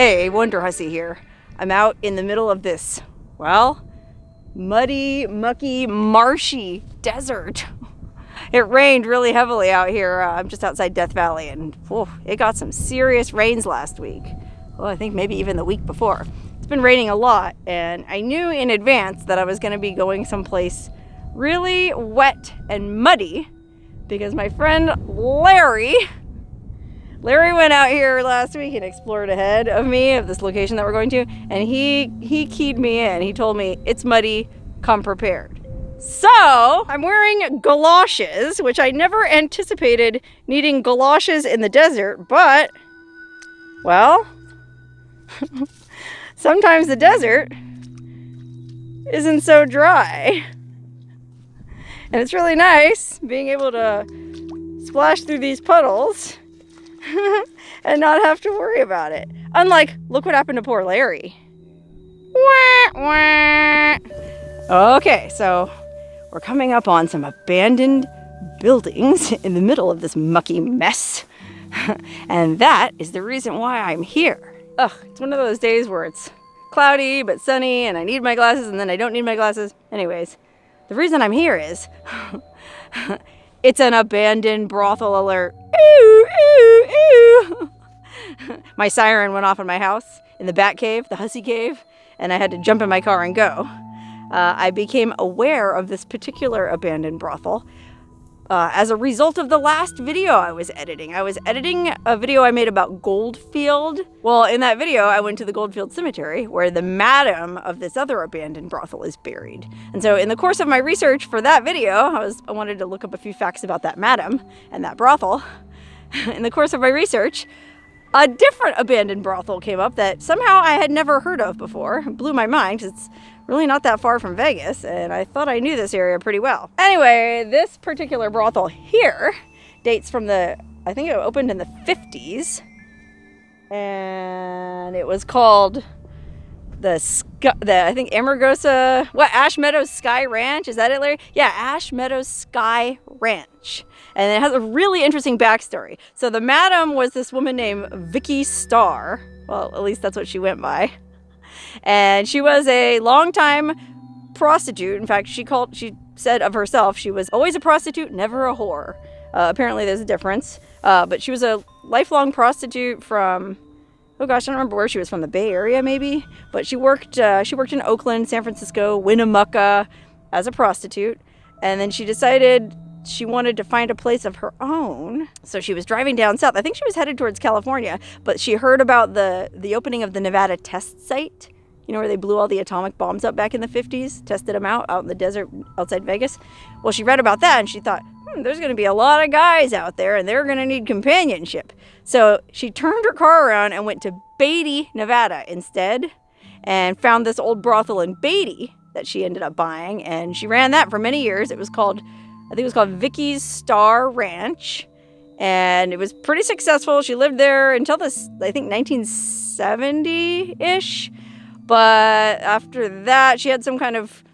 Hey, Wonderhussy here. I'm out in the middle of this, well, muddy, mucky, marshy desert. It rained really heavily out here. I'm just outside Death Valley, and it got some serious rains last week. Well, I think maybe even the week before. It's been raining a lot, and I knew in advance that I was going to be going someplace really wet and muddy because my friend Larry went out here last week and explored ahead of me of this location that we're going to, and he keyed me in. He told me, it's muddy, come prepared. So I'm wearing galoshes, which I never anticipated needing galoshes in the desert, but, well, sometimes the desert isn't so dry. And it's really nice being able to splash through these puddles and not have to worry about it. Unlike, look what happened to poor Larry. Wah, wah. Okay, so we're coming up on some abandoned buildings in the middle of this mucky mess. And that is the reason why I'm here. It's one of those days where it's cloudy but sunny and I need my glasses and then I don't need my glasses. Anyways, the reason I'm here is it's an abandoned brothel alert. Ooh, ooh, ooh. My siren went off in my house in the bat cave, the hussy cave, and I had to jump in my car and go. I became aware of this particular abandoned brothel as a result of the last video I was editing. I was editing a video I made about Goldfield. Well, in that video, I went to the Goldfield Cemetery where the madam of this other abandoned brothel is buried. And so in the course of my research for that video, I wanted to look up a few facts about that madam and that brothel. In the course of my research, a different abandoned brothel came up that somehow I had never heard of before. It blew my mind because it's really not that far from Vegas, and I thought I knew this area pretty well. Anyway, this particular brothel here dates from I think it opened in the 50s, and it was called I think Amargosa, Ash Meadows Sky Ranch, is that it, Larry? Yeah, Ash Meadows Sky Ranch. And it has a really interesting backstory. So the madam was this woman named Vickie Star. Well, at least that's what she went by. And she was a longtime prostitute. In fact, she said of herself, she was always a prostitute, never a whore. Apparently there's a difference. But she was a lifelong prostitute from, I don't remember where she was from, the Bay Area maybe. But she worked in Oakland, San Francisco, Winnemucca as a prostitute. And then she decided she wanted to find a place of her own. So she was driving down south. I think she was headed towards California, but she heard about the opening of the Nevada test site. You know, where they blew all the atomic bombs up back in the 50s, tested them out in the desert outside Vegas. Well, she read about that and she thought, there's going to be a lot of guys out there and they're going to need companionship. So she turned her car around and went to Beatty, Nevada instead, and found this old brothel in Beatty that she ended up buying. And she ran that for many years. It was called Vickie Star Ranch. And it was pretty successful. She lived there until I think 1970-ish. But after that, she had some romance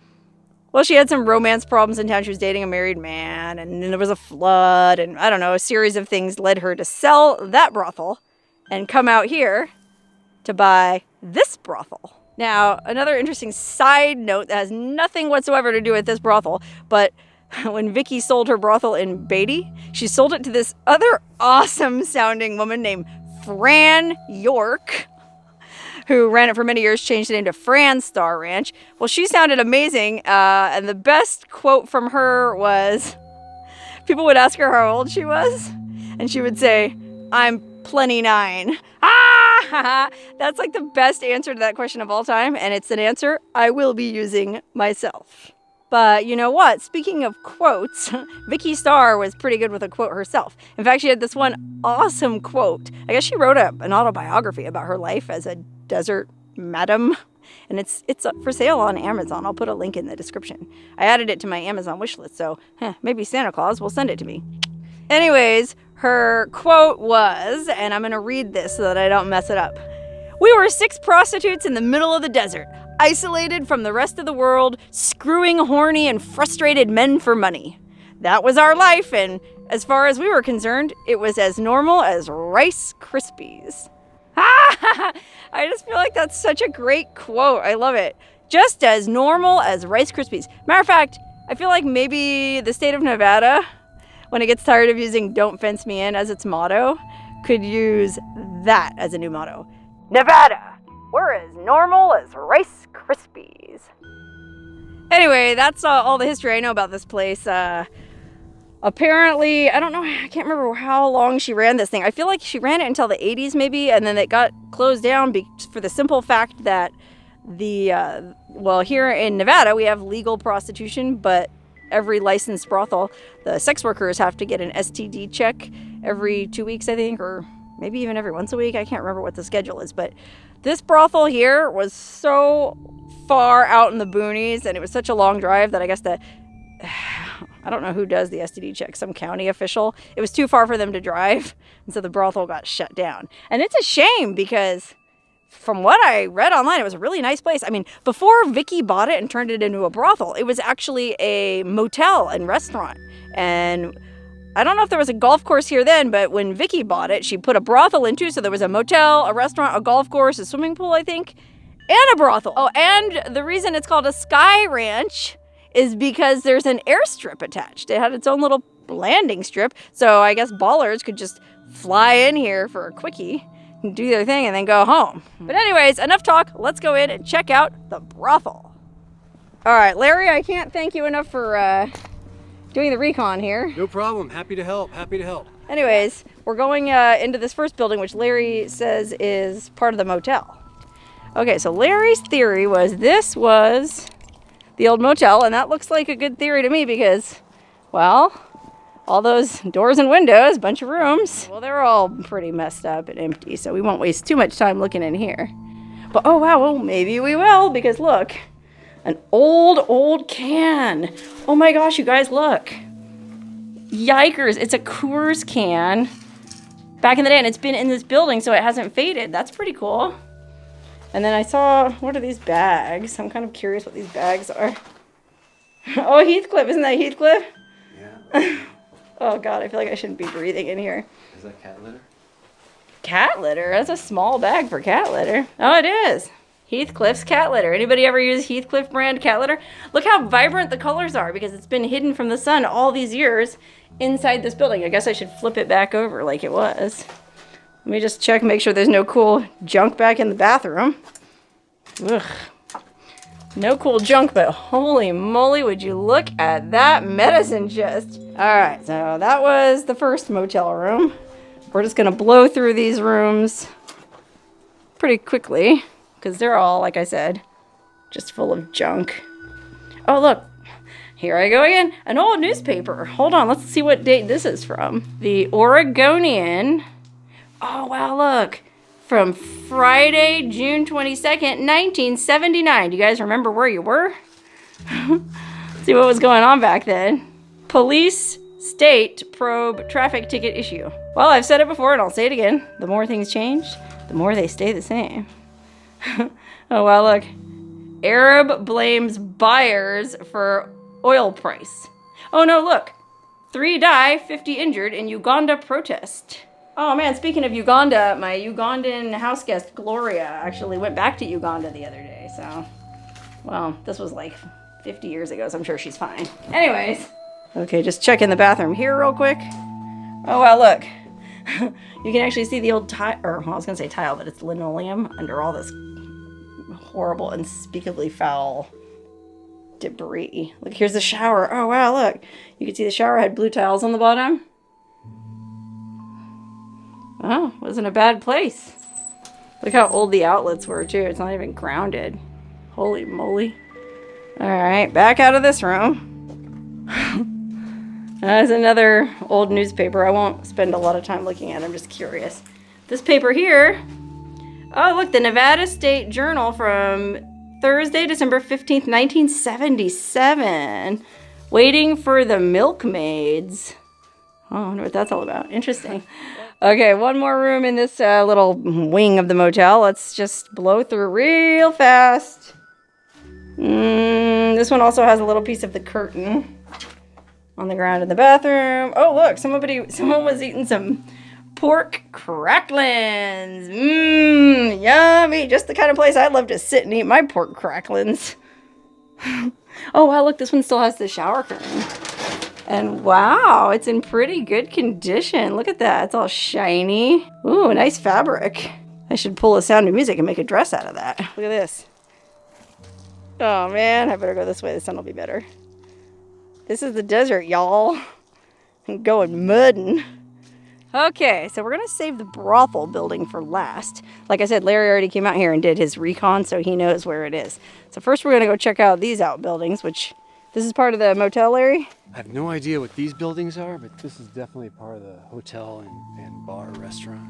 problems in town. She was dating a married man, and then there was a flood, and I don't know, a series of things led her to sell that brothel and come out here to buy this brothel. Now, another interesting side note that has nothing whatsoever to do with this brothel, but when Vickie sold her brothel in Beatty, she sold it to this other awesome-sounding woman named Fran York, who ran it for many years, changed the name to Fran Star Ranch. Well, she sounded amazing, and the best quote from her was, people would ask her how old she was, and she would say, I'm plenty 9. Ah! That's like the best answer to that question of all time, and it's an answer I will be using myself. But you know what? Speaking of quotes, Vickie Star was pretty good with a quote herself. In fact, she had this one awesome quote. I guess she wrote an autobiography about her life as a desert madam, and it's for sale on Amazon. I'll put a link in the description. I added it to my Amazon wish list, so maybe Santa Claus will send it to me. Anyways, her quote was, and I'm going to read this so that I don't mess it up. We were 6 prostitutes in the middle of the desert, isolated from the rest of the world, screwing horny and frustrated men for money. That was our life, and as far as we were concerned, it was as normal as Rice Krispies. Ah! I just feel like that's such a great quote. I love it. Just as normal as Rice Krispies. Matter of fact, I feel like maybe the state of Nevada, when it gets tired of using "Don't fence me in" as its motto, could use that as a new motto. Nevada, we're as normal as Rice Krispies. Anyway, that's all the history I know about this place. Apparently, I don't know, I can't remember how long she ran this thing. I feel like she ran it until the 80s maybe, and then it got closed down for the simple fact that well, here in Nevada, we have legal prostitution, but every licensed brothel, the sex workers have to get an STD check every 2 weeks, I think, or maybe even every once a week. I can't remember what the schedule is, but this brothel here was so far out in the boonies, and it was such a long drive that I guess I don't know who does the STD check, some county official. It was too far for them to drive, and so the brothel got shut down. And it's a shame because from what I read online, it was a really nice place. I mean, before Vickie bought it and turned it into a brothel, it was actually a motel and restaurant. And I don't know if there was a golf course here then, but when Vickie bought it, she put a brothel in too. So there was a motel, a restaurant, a golf course, a swimming pool, I think, and a brothel. Oh, and the reason it's called a sky ranch is because there's an airstrip attached. It had its own little landing strip. So I guess ballers could just fly in here for a quickie, do their thing, and then go home. But anyways, enough talk. Let's go in and check out the brothel. All right, Larry, I can't thank you enough for doing the recon here. No problem. Happy to help. Happy to help. Anyways, we're going into this first building, which Larry says is part of the motel. Okay, so Larry's theory was this was the old motel, and that looks like a good theory to me because, well, all those doors and windows, bunch of rooms, well, they're all pretty messed up and empty, so we won't waste too much time looking in here. But, oh, wow, well, maybe we will, because look, an old can. Oh my gosh, you guys, look. Yikers, it's a Coors can. Back in the day, and it's been in this building, so it hasn't faded. That's pretty cool. And then I saw, what are these bags? I'm kind of curious what these bags are. Oh, Heathcliff, isn't that Heathcliff? Yeah. Oh God, I feel like I shouldn't be breathing in here. Is that cat litter? Cat litter? That's a small bag for cat litter. Oh, it is. Heathcliff's cat litter. Anybody ever use Heathcliff brand cat litter? Look how vibrant the colors are because it's been hidden from the sun all these years inside this building. I guess I should flip it back over like it was. Let me just check, make sure there's no cool junk back in the bathroom. Ugh. No cool junk, but holy moly, would you look at that medicine chest. All right, so that was the first motel room. We're just gonna blow through these rooms pretty quickly because they're all, like I said, just full of junk. Oh, look, here I go again. An old newspaper. Hold on, let's see what date this is from. The Oregonian. Oh, wow, look. From Friday, June 22nd, 1979. Do you guys remember where you were? See what was going on back then. Police state probe traffic ticket issue. Well, I've said it before and I'll say it again. The more things change, the more they stay the same. Oh, well, look. Arab blames buyers for oil price. Oh, no, look. 3 die, 50 injured in Uganda protest. Oh man, speaking of Uganda, my Ugandan house guest, Gloria, actually went back to Uganda the other day, so, well, this was like 50 years ago, so I'm sure she's fine. Anyways, okay, just checking the bathroom here real quick. Oh wow, look. You can actually see the old tile, or well, I was gonna say tile, but it's linoleum under all this horrible, unspeakably foul debris. Look, here's the shower. Oh wow, look. You can see the shower had blue tiles on the bottom. Oh, wasn't a bad place. Look how old the outlets were too. It's not even grounded. Holy moly. All right, back out of this room. That's another old newspaper. I won't spend a lot of time looking at it. I'm just curious. This paper here. Oh, look, the Nevada State Journal from Thursday, December 15th, 1977. Waiting for the milkmaids. Oh, I wonder what that's all about. Interesting. Okay, one more room in this little wing of the motel. Let's just blow through real fast. This one also has a little piece of the curtain on the ground in the bathroom. Oh, look, someone was eating some pork cracklins. Mmm, yummy. Just the kind of place I'd love to sit and eat my pork cracklins. Oh, wow, look, this one still has the shower curtain. And wow, it's in pretty good condition. Look at that, it's all shiny. Ooh, nice fabric. I should pull a Sound of Music and make a dress out of that. Look at this. Oh man, I better go this way, the sun will be better. This is the desert, y'all. I'm going mudding. Okay, so we're gonna save the brothel building for last. Like I said, Larry already came out here and did his recon, so he knows where it is. So first we're gonna go check out these outbuildings, which, this is part of the motel, Larry? I have no idea what these buildings are, but this is definitely part of the hotel and bar restaurant.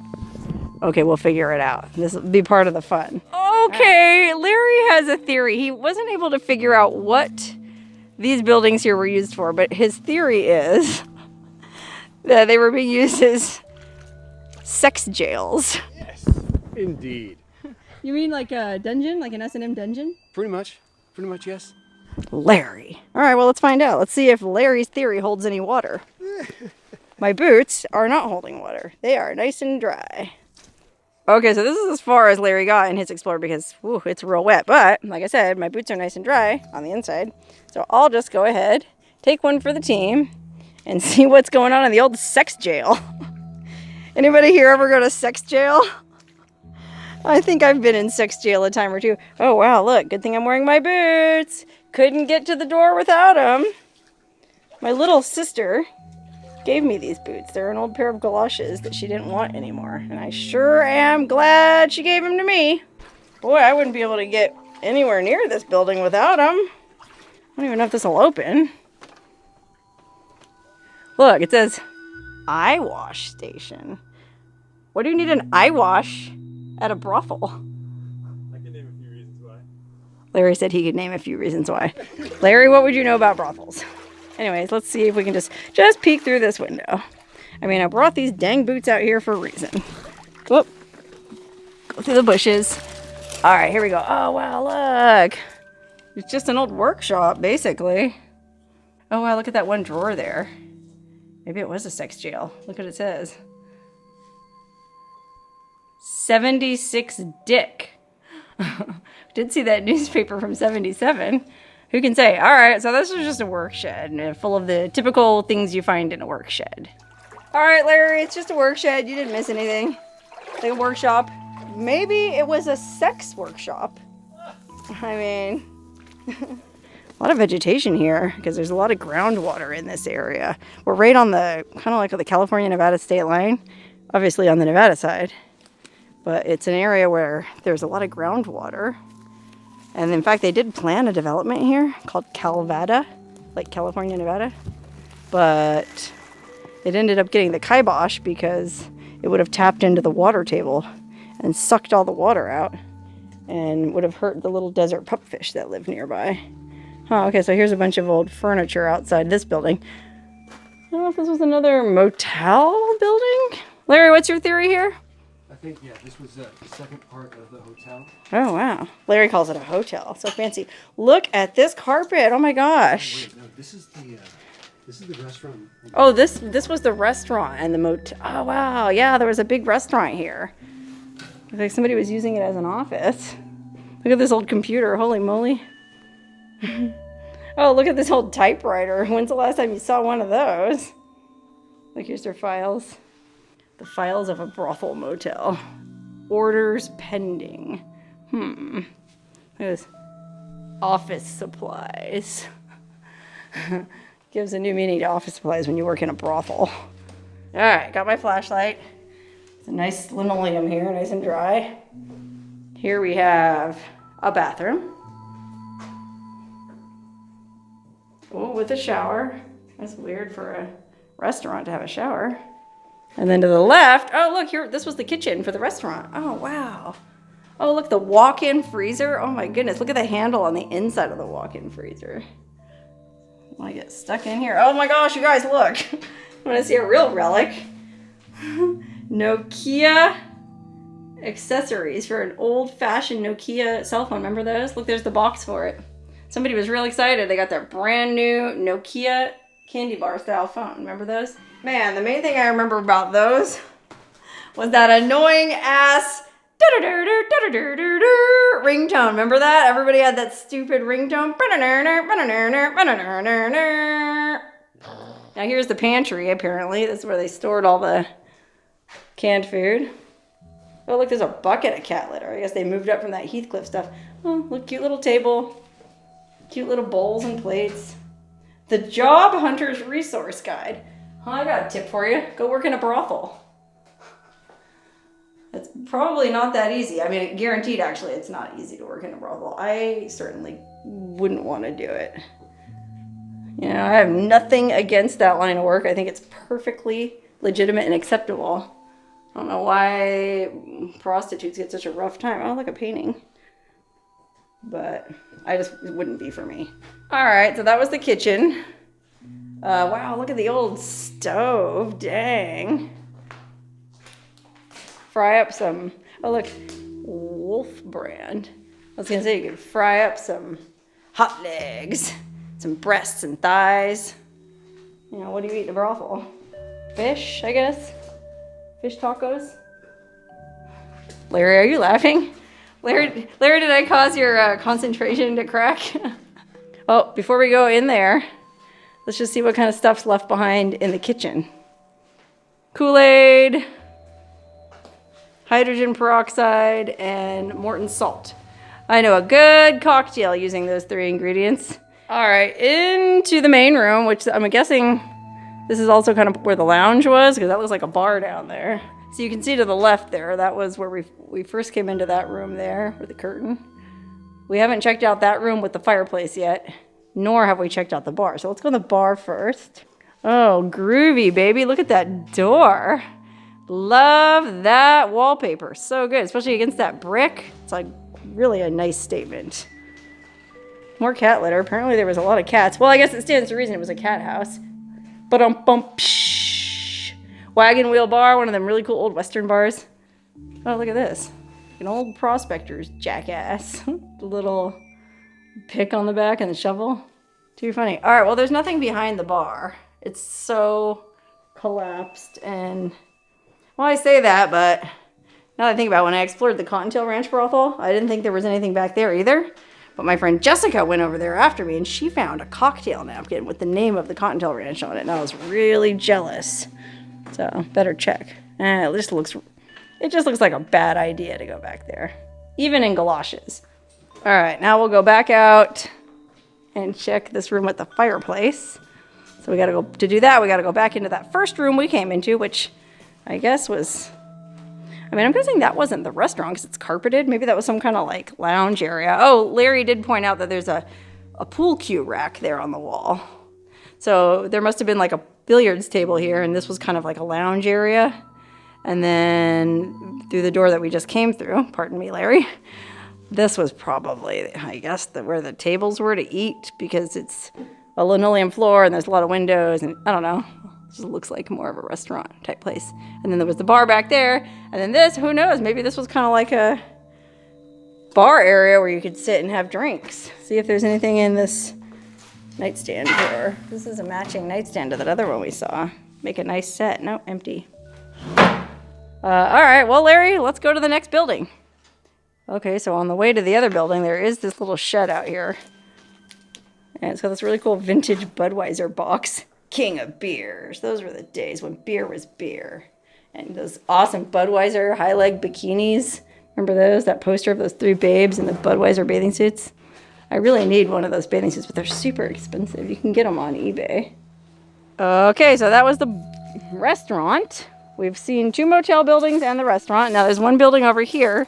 Okay, we'll figure it out. This will be part of the fun. Okay, Larry has a theory. He wasn't able to figure out what these buildings here were used for, but his theory is that they were being used as sex jails. Yes, indeed. You mean like a dungeon, like an S&M dungeon? Pretty much, yes. Larry. All right, well, let's find out. Let's see if Larry's theory holds any water. My boots are not holding water. They are nice and dry. Okay, so this is as far as Larry got in his Explorer because whew, it's real wet. But, like I said, my boots are nice and dry on the inside. So I'll just go ahead, take one for the team, and see what's going on in the old sex jail. Anybody here ever go to sex jail? I think I've been in sex jail a time or two. Oh, wow, look, good thing I'm wearing my boots. Couldn't get to the door without them. My little sister gave me these boots. They're an old pair of galoshes that she didn't want anymore. And I sure am glad she gave them to me. Boy, I wouldn't be able to get anywhere near this building without them. I don't even know if this will open. Look, it says eye wash station. What do you need an eye wash at a brothel? I can name a few reasons why. Larry said he could name a few reasons why. Larry, what would you know about brothels? Anyways, let's see if we can just peek through this window. I mean, I brought these dang boots out here for a reason. Whoop. Go through the bushes. All right, here we go. Oh, wow, look. It's just an old workshop, basically. Oh, wow, look at that one drawer there. Maybe it was a sex jail. Look what it says. 76 Dick. Did see that newspaper from 77. Who can say? All right, so this was just a work shed full of the typical things you find in a work shed. All right, Larry, it's just a work shed. You didn't miss anything. Like a workshop. Maybe it was a sex workshop. I mean, a lot of vegetation here because there's a lot of groundwater in this area. We're right on the, kind of like the California-Nevada state line, obviously on the Nevada side. But it's an area where there's a lot of groundwater. And in fact, they did plan a development here called Calvada, like California, Nevada. But it ended up getting the kibosh because it would have tapped into the water table and sucked all the water out and would have hurt the little desert pupfish that live nearby. Oh, okay, so here's a bunch of old furniture outside this building. I don't know if this was another motel building. Larry, what's your theory here? I think, yeah, this was the second part of the hotel. Oh, wow. Larry calls it a hotel. So fancy. Look at this carpet. Oh, my gosh. Wait, no, this is the restaurant. Oh, this was the restaurant and the motel. Oh, wow. Yeah, there was a big restaurant here. Looks like somebody was using it as an office. Look at this old computer. Holy moly. Oh, look at this old typewriter. When's the last time you saw one of those? Look, here's their files. The files of a brothel motel. Orders pending. Look at this. Office supplies. Gives a new meaning to office supplies when you work in a brothel. All right, got my flashlight. It's a nice linoleum here, nice and dry. Here we have a bathroom. Oh, with a shower. That's weird for a restaurant to have a shower. And then to the left, oh, look here, this was the kitchen for the restaurant. Oh, wow. Oh, look, the walk-in freezer. Oh, my goodness. Look at the handle on the inside of the walk-in freezer. I want to get stuck in here. Oh, my gosh, you guys, look. I want to see a real relic. Nokia accessories for an old-fashioned Nokia cell phone. Remember those? Look, there's the box for it. Somebody was real excited. They got their brand new Nokia candy bar style phone. Remember those? Man, the main thing I remember about those was that annoying ass ringtone. Remember that? Everybody had that stupid ringtone. Now here's the pantry, apparently. This is where they stored all the canned food. Oh, look, there's a bucket of cat litter. I guess they moved up from that Heathcliff stuff. Oh, look, cute little table. Cute little bowls and plates. The Job Hunter's Resource Guide. Oh, I got a tip for you. Go work in a brothel. It's probably not that easy. I mean, guaranteed, actually, it's not easy to work in a brothel. I certainly wouldn't want to do it. You know, I have nothing against that line of work. I think it's perfectly legitimate and acceptable. I don't know why prostitutes get such a rough time. Oh, look, a painting. But it wouldn't be for me. All right, so that was the kitchen. Wow, look at the old stove. Dang. Fry up some, oh look, Wolf brand. I was gonna say you could fry up some hot legs, some breasts and thighs. You know, what do you eat in a brothel? Fish, I guess? Fish tacos? Larry, are you laughing? Larry, did I cause your concentration to crack? Oh, before we go in there, let's just see what kind of stuff's left behind in the kitchen. Kool-Aid, hydrogen peroxide, and Morton salt. I know a good cocktail using those 3 ingredients. All right, into the main room, which I'm guessing this is also kind of where the lounge was, because that looks like a bar down there. So you can see to the left there, that was where we first came into that room there with the curtain. We haven't checked out that room with the fireplace yet, nor have we checked out the bar. So let's go to the bar first. Oh, groovy, baby. Look at that door. Love that wallpaper. So good, especially against that brick. It's like really a nice statement. More cat litter. Apparently there was a lot of cats. Well, I guess it stands to reason it was a cat house. Ba-dum-bum. Wagon wheel bar, one of them really cool old Western bars. Oh, look at this. An old prospector's jackass. The little pick on the back and the shovel. Too funny. All right, well, there's nothing behind the bar. It's so collapsed and... Well, I say that, but now that I think about it, when I explored the Cottontail Ranch brothel, I didn't think there was anything back there either. But my friend Jessica went over there after me, and she found a cocktail napkin with the name of the Cottontail Ranch on it, and I was really jealous. So, better check. It just looks like a bad idea to go back there, even in galoshes. All right, now we'll go back out and check this room with the fireplace. So we gotta go, to do that, we gotta go back into that first room we came into, which I guess was, I mean, I'm guessing that wasn't the restaurant because it's carpeted. Maybe that was some kind of like lounge area. Oh, Larry did point out that there's a pool cue rack there on the wall. So there must have been like a billiards table here, and this was kind of like a lounge area. And then through the door that we just came through, pardon me, Larry, this was probably, I guess, where the tables were to eat, because it's a linoleum floor and there's a lot of windows, and I don't know. It just looks like more of a restaurant type place. And then there was the bar back there, and then this, who knows, maybe this was kind of like a bar area where you could sit and have drinks. See if there's anything in this nightstand drawer. This is a matching nightstand to that other one we saw. Make a nice set. No, empty. All right, well, Larry, let's go to the next building. Okay, so on the way to the other building, there is this little shed out here. And it's got this really cool vintage Budweiser box. King of beers. Those were the days when beer was beer. And those awesome Budweiser high-leg bikinis. Remember those? That poster of those 3 babes in the Budweiser bathing suits? I really need one of those bathing suits, but they're super expensive. You can get them on eBay. Okay, so that was the restaurant. We've seen 2 motel buildings and the restaurant. Now there's one building over here,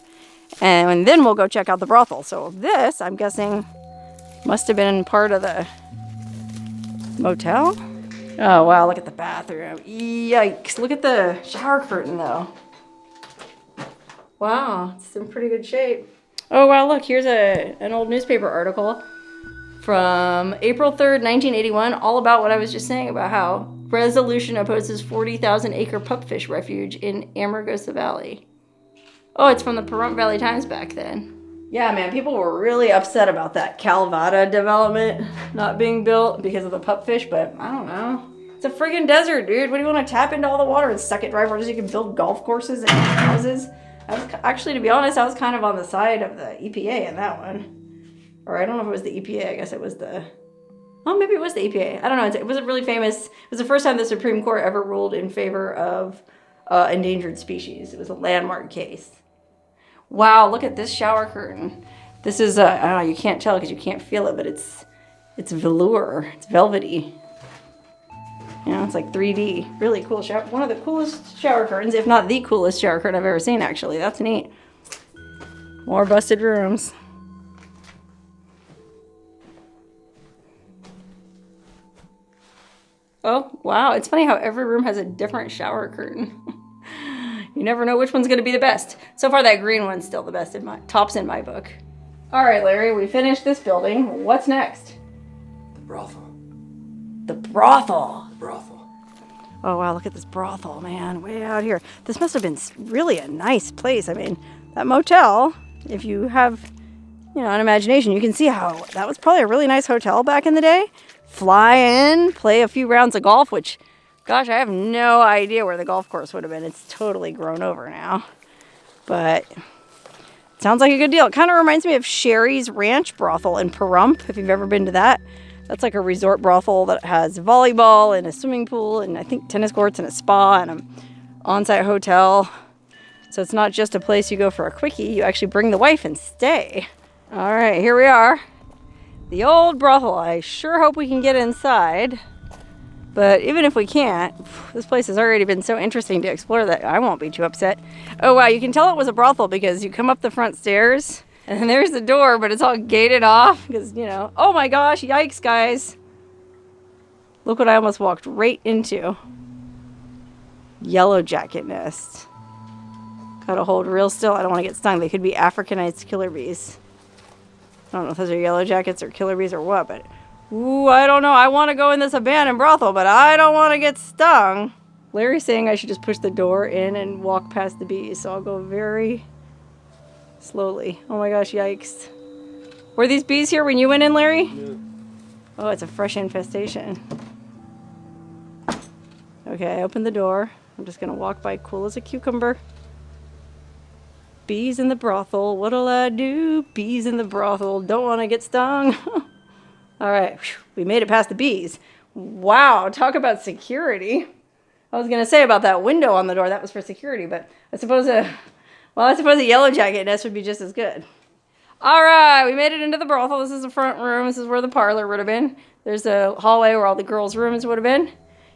and then we'll go check out the brothel. So this, I'm guessing, must have been part of the motel. Oh, wow, look at the bathroom. Yikes. Look at the shower curtain, though. Wow, it's in pretty good shape. Oh, wow, look, here's an old newspaper article from April 3rd, 1981, all about what I was just saying about how Resolution opposes 40,000-acre pupfish refuge in Amargosa Valley. Oh, it's from the Pahrump Valley Times back then. Yeah, man, people were really upset about that Calvada development not being built because of the pupfish, but I don't know. It's a friggin' desert, dude. What do you want to tap into all the water and suck it dry for? Just so you can build golf courses and houses? Actually, to be honest, I was kind of on the side of the EPA in that one. Or I don't know if it was the EPA. I guess it was the... Oh, maybe it was the EPA. I don't know. It was a really famous... It was the first time the Supreme Court ever ruled in favor of endangered species. It was a landmark case. Wow, look at this shower curtain. This is, I don't know, you can't tell because you can't feel it, but it's velour. It's velvety. You know, it's like 3D. Really cool shower. One of the coolest shower curtains, if not the coolest shower curtain I've ever seen, actually. That's neat. More busted rooms. Oh, wow. It's funny how every room has a different shower curtain. You never know which one's going to be the best. So far, that green one's still the best tops in my book. All right, Larry, we finished this building. What's next? The brothel. The brothel. The brothel. Oh, wow, look at this brothel, man, way out here. This must have been really a nice place. I mean, that motel, if you have, you know, an imagination, you can see how that was probably a really nice hotel back in the day. Fly in, play a few rounds of golf, which, gosh, I have no idea where the golf course would have been. It's totally grown over now. But it sounds like a good deal. It kind of reminds me of Sherry's Ranch Brothel in Pahrump, if you've ever been to that. That's like a resort brothel that has volleyball and a swimming pool and I think tennis courts and a spa and an on-site hotel. So it's not just a place you go for a quickie. You actually bring the wife and stay. All right, here we are. The old brothel. I sure hope we can get inside. But even if we can't, this place has already been so interesting to explore that I won't be too upset. Oh, wow, you can tell it was a brothel because you come up the front stairs and there's the door, but it's all gated off because, you know, oh my gosh, yikes, guys. Look what I almost walked right into. Yellow jacket nest. Gotta hold real still. I don't want to get stung. They could be Africanized killer bees. I don't know if those are yellow jackets or killer bees or what, but ooh, I don't know. I want to go in this abandoned brothel, but I don't want to get stung. Larry's saying I should just push the door in and walk past the bees, so I'll go very slowly. Oh my gosh, yikes. Were these bees here when you went in, Larry? Yeah. Oh, it's a fresh infestation. Okay, I opened the door. I'm just going to walk by cool as a cucumber. Bees in the brothel. What'll I do? Bees in the brothel. Don't want to get stung. All right, we made it past the bees. Wow, talk about security. I was going to say about that window on the door, that was for security, but I suppose a yellow jacket nest would be just as good. All right, we made it into the brothel. This is the front room. This is where the parlor would have been. There's a hallway where all the girls' rooms would have been.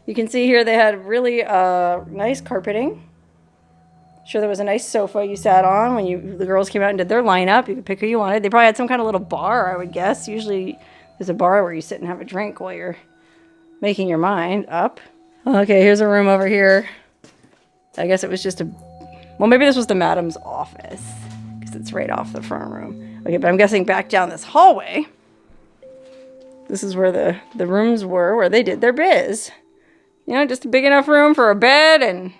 You can see here they had really nice carpeting. Sure, there was a nice sofa you sat on when the girls came out and did their lineup. You could pick who you wanted. They probably had some kind of little bar, I would guess. Usually there's a bar where you sit and have a drink while you're making your mind up. Okay, here's a room over here. I guess it was just well, maybe this was the madam's office because it's right off the front room. Okay, but I'm guessing back down this hallway, this is where the rooms were where they did their biz. You know, just a big enough room for a bed and...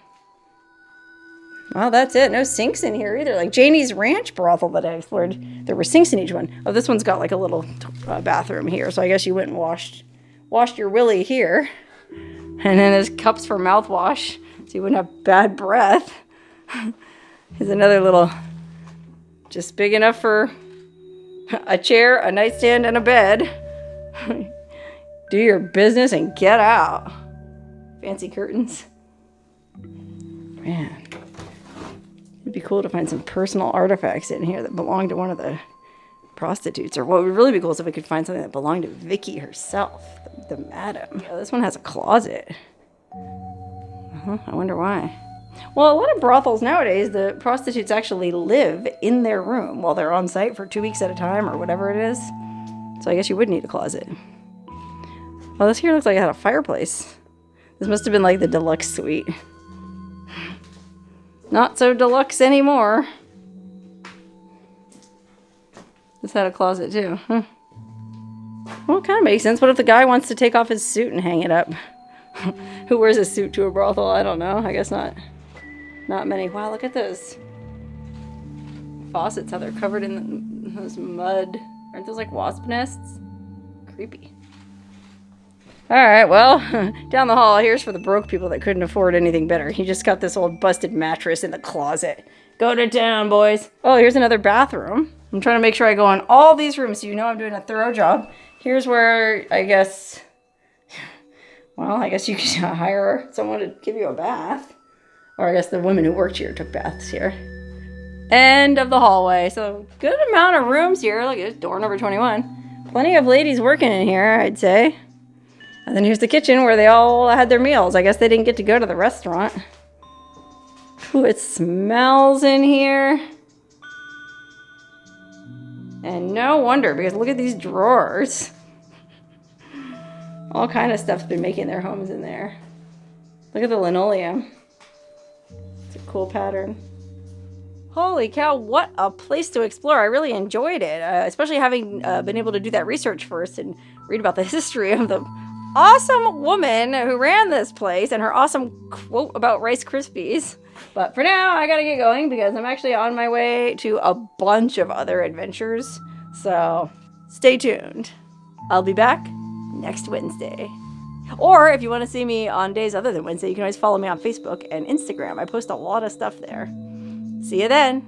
Well, that's it. No sinks in here either. Like Janie's Ranch brothel that I explored, there were sinks in each one. Oh, this one's got like a little bathroom here, so I guess you went and washed your willy here. And then there's cups for mouthwash, so you wouldn't have bad breath. Here's another little, just big enough for a chair, a nightstand, and a bed. Do your business and get out. Fancy curtains. Man. It'd be cool to find some personal artifacts in here that belong to one of the prostitutes. Or what would really be cool is if we could find something that belonged to Vickie herself, the madam. Oh, this one has a closet. I wonder why. Well, a lot of brothels nowadays, the prostitutes actually live in their room while they're on site for 2 weeks at a time or whatever it is. So I guess you would need a closet. Well, this here looks like it had a fireplace. This must have been like the deluxe suite. Not so deluxe anymore. This had a closet too. Huh. Well, it kind of makes sense. What if the guy wants to take off his suit and hang it up? Who wears a suit to a brothel? I don't know. I guess not. Not many. Wow, look at those faucets, how they're covered in those mud. Aren't those like wasp nests? Creepy. Alright, well, down the hall, here's for the broke people that couldn't afford anything better. He just got this old busted mattress in the closet. Go to town, boys. Oh, here's another bathroom. I'm trying to make sure I go in all these rooms so you know I'm doing a thorough job. Here's where, I guess you could hire someone to give you a bath. Or I guess the women who worked here took baths here. End of the hallway. So, good amount of rooms here. Look, it's door number 21. Plenty of ladies working in here, I'd say. And then here's the kitchen where they all had their meals. I guess they didn't get to go to the restaurant. Ooh, it smells in here. And no wonder, because look at these drawers. All kind of stuff's been making their homes in there. Look at the linoleum. It's a cool pattern. Holy cow, what a place to explore. I really enjoyed it, especially having been able to do that research first and read about the history of the awesome woman who ran this place and her awesome quote about Rice Krispies. But for now, I gotta get going because I'm actually on my way to a bunch of other adventures. So stay tuned. I'll be back next Wednesday. Or if you want to see me on days other than Wednesday, you can always follow me on Facebook and Instagram. I post a lot of stuff there. See you then.